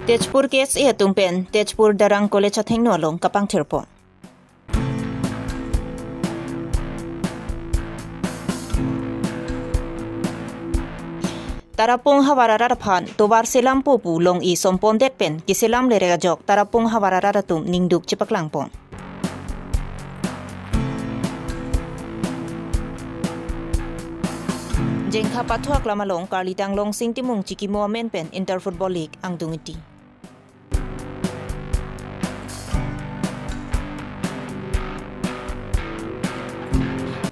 Tejpur case e tumpen Tejpur darang college atheng no along kapang thirpon. Tarapung hawarara phan tobar selam popu long I sompon det pen kiselam lerega jok tarapung hawarara tum ningduk chipaklang pon. Jengkha pathuak lamalong Karlitang long sing timung chiki momen pen Inter Football League ang dungiti.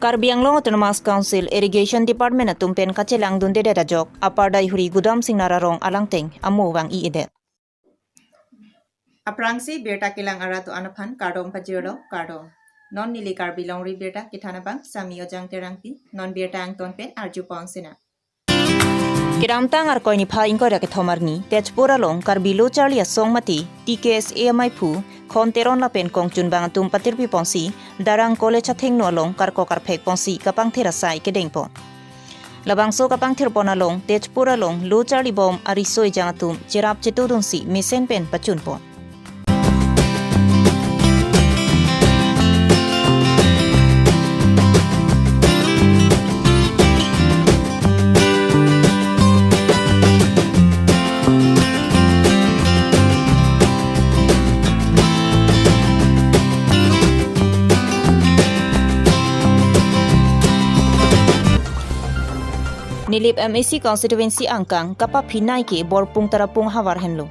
Karbi Autonomous Council Irrigation Department at tumpen kachelang dunde dadajok aparday huri gudam sing nararong alangteng amuwang iidet. Aprangsi Birta kilang arato anapan kardong pajiro kardong. Non nili Karbi Longri Abirta kitanabang samio jang terangpi non Birta ang tonpen arju pong sina. Kiramtang arkoy ni pa ingkoy raket homarni Tejpura long Karbi lo Charlie song mati TKS AMI pu konteron lapen kong chunbang tum patirpi ponsi darang college atheng no long karko karpek ponsi kapang terasai kedeng pon. Labangso kapang tirpon along Tejpura long lo Charlie bom arisoy jang atum jirap cetudun si misen pen pachun pon. Nilip MAC constituency angkang kapap hinay ki borpung tarapung hawar henlo.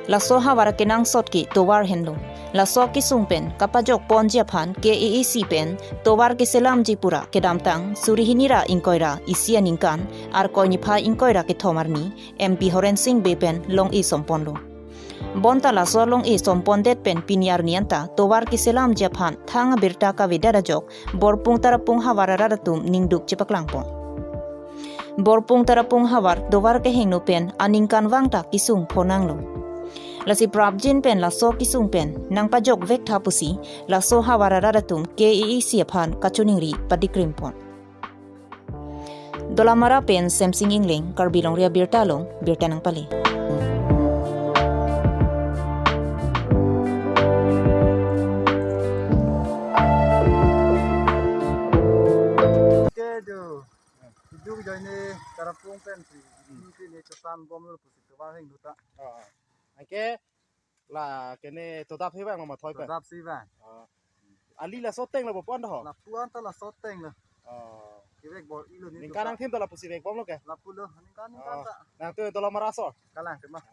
Laso hawar kenang sot ki towar henlo. Laso ki sungpen kapajok pon japan KEEC pen towar ki selam jipura kedamtang surihinira inkoira isia ningkan ar koinipa inkoira ki thomarni MP Horen Singh bepen long I somponlo. Bonta laso long I sompon det pen pinyar nianta towar ki selam japan thang Abirta ka vedara jok borpung tarapung hawar raratum ningduk chipaklangpon. Borpung tarapung hawar dowar ke hengno pen aningkan wangta kisung phonanglo. Lasi prabjin pen laso kisung pen nang pajok vek thapusi laso hawara raratum KEEC aphan kachuningri padikrim pon. Dolamara pen semsing ingling Karbi Longri Abirta long Birta nang pali. Dulu jadi tarapung pensi, ini cetan bom lu pusing tuh hing duta. Angke lah kene tetap sih bang, mama thoi bang. Tetap sih bang. Ali lah soteng lah bopon dah. Lapuan tuh lah soteng lah. Kibek bor ilu ni. Ningkan ang tim tuh lah pusing bang bom lo ke? Lapu lo, ningkan tak. Nang tuh lah maraso. Kalang kemah.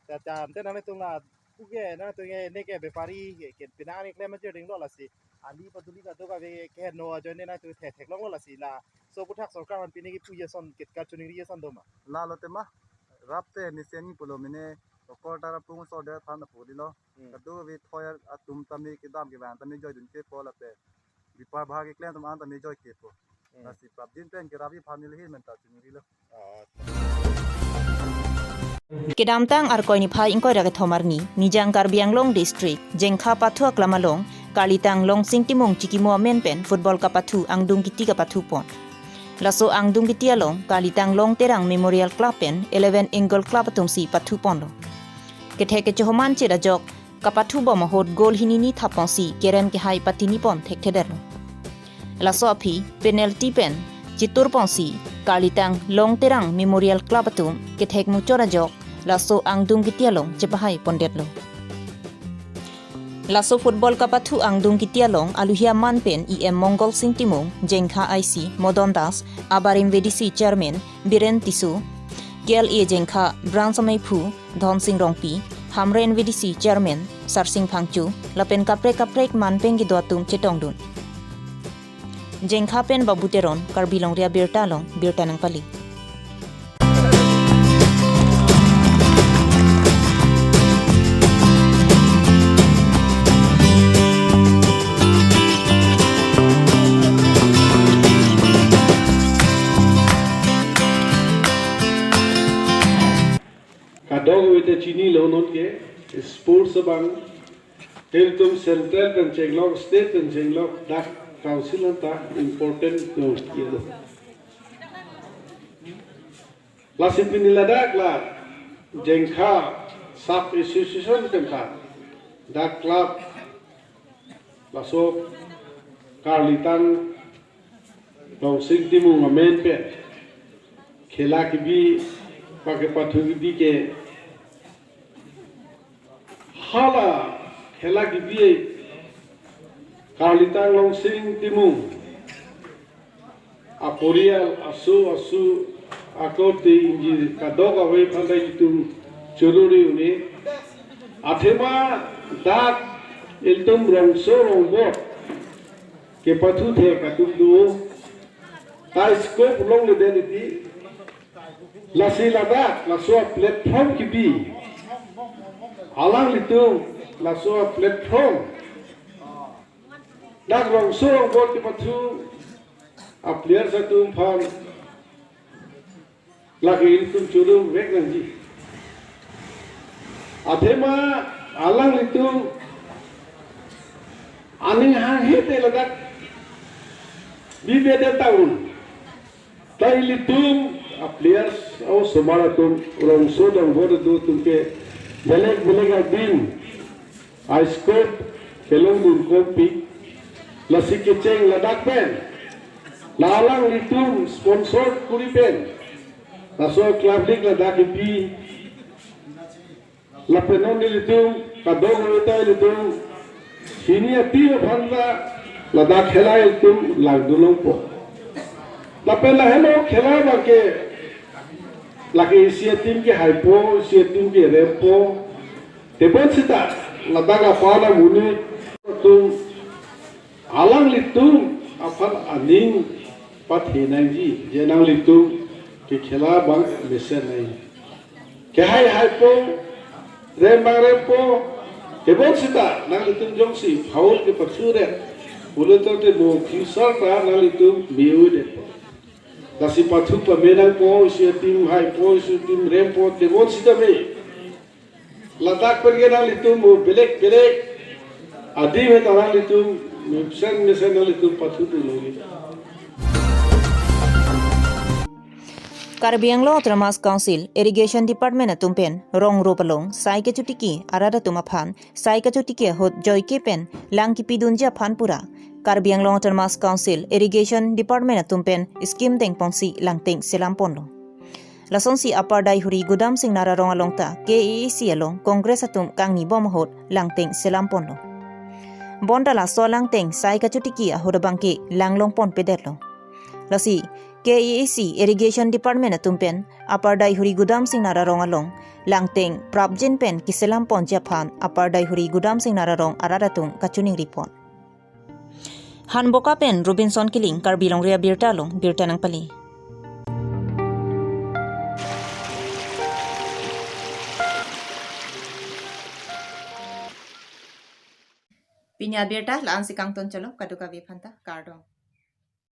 Cacan tuh nanti tuh lah puge, nanti tuh nege bepari, pinang ni klaim aja ding lo lah si. Ali paduli ka to ka be ke no joine na tu thek long la si la so puthak sarkar man pini ki puye son kit ka chuning ri son doma La lo temah rapte ni seni pulo mine ko tarapung so de than puli lo kadu we thoyar atum tami ki dam ki ban tami joy dun ke pola pe bipar bhag ki klem tum an tami joy ke po na si prabdin pen ki rabi family hi men ta chuning ri lo Kedamtang arkoy ni pa ingkoy raket homarni nijang Karbi Anglong district jengkha pathuak lamalong Karlitang long sing timung chiki momen pen football kapathu angdung kiti kapathu pon. Laso angdung kiti along Karlitang long terang memorial club pen 11 Engel club tumsi pathu pon lo. Ketheke choman chira jok kapathu bo mahot gol hinini thapon si kerem ke hai patini pon thek theder lo. Laso api penalty pen chitur pon si Karlitang long terang memorial club tum kethek muchora jok laso angdung kiti along chepahai pondet lo. Laso football kapathu angdung kitialong aluhia manpen IM Mongol Singh Timung jengkha IC Modon Das abarim VDC chairman Biren Tisu KLA jengkha Bransamai Phu Dhon Singh Rongpi Hamren VDC chairman Sarsing Phangchu lapen kaprek manpen gi doatum chetongdun jengkha pen babuteron Karbi Longri Abirta long Birta nang pali. Kadang itu Cini lonon ke sports bang, itu central dan jenglok state dan jenglok dak council anta important note gitu. Lasit piniladak lah jengkha sub association tengah dak club lasok karlitan longsing timu ngamen pe khela ki bi pake pathu ki bi ke hala khela ki bi karlitan longsing timu aporial asu akote inji kadoga we pandai itu cururi uni athema dak iltum rongso rongbot ke pathu the katum du ta scope long le deniti lasi lada laso platform ki bi alang litu laso platform dak rongso rongbot ke pathu a player satu fan lagi iltum curum wek nanti athema alang itu aning hang hete ladak bibede tahun tai litum a players au somaratum orang sodang bodo tu tumke beleg din I scope kelong dun kopi lasi keceng ladak pen lalang litum sponsor kuri pen laso club league ladak ipi lapenon litum kadong weta litum sini ati bhanda ladak khela litum lagdulong po lapela hello khela bake lagi sia tim ke hypo sia tim ke repo tebon sita ladak apa la muni tum alang litum afal aning pathinanji jenang litum ke khela bang mesen nai ke hypo rempo tebon sita nang litum jongsi faul ke patsure uleto te mo kisar ta nang litum miude dasi pathu pamenang po isi tim hypo isi tim rempo tebon sita me ladak pergi nang litum mo belek adi me tarang litum mesen nang litum pathu tu logi Karbi Longri Council Irrigation Department tumpen rong ropalong sai ke chutiki arada tumaphan sai ke chutiki hot joy ke pen lang ki pidunja phan pura Karbi Longri Council Irrigation Department tumpen scheme teng pongsi lang teng selampon lo lasonsi upper dai huri gudam sing nara rong alongta KEC along Congress atum kangni bom hot lang teng selampon lo bondala so lang teng sai ke chutiki hodabangki lang longpon pedet lo lasi KEC Irrigation Department tumpen upper dai huri gudam sing nara rong along langteng prabjin pen kiselam pon japhan upper dai huri gudam sing nara rong aradatung kachuning report hanboka pen Robinson Kiling Karbi Longri Abirta long birta nang pali pinya birta lan sikang ton chalo kaduka vi phanta kardong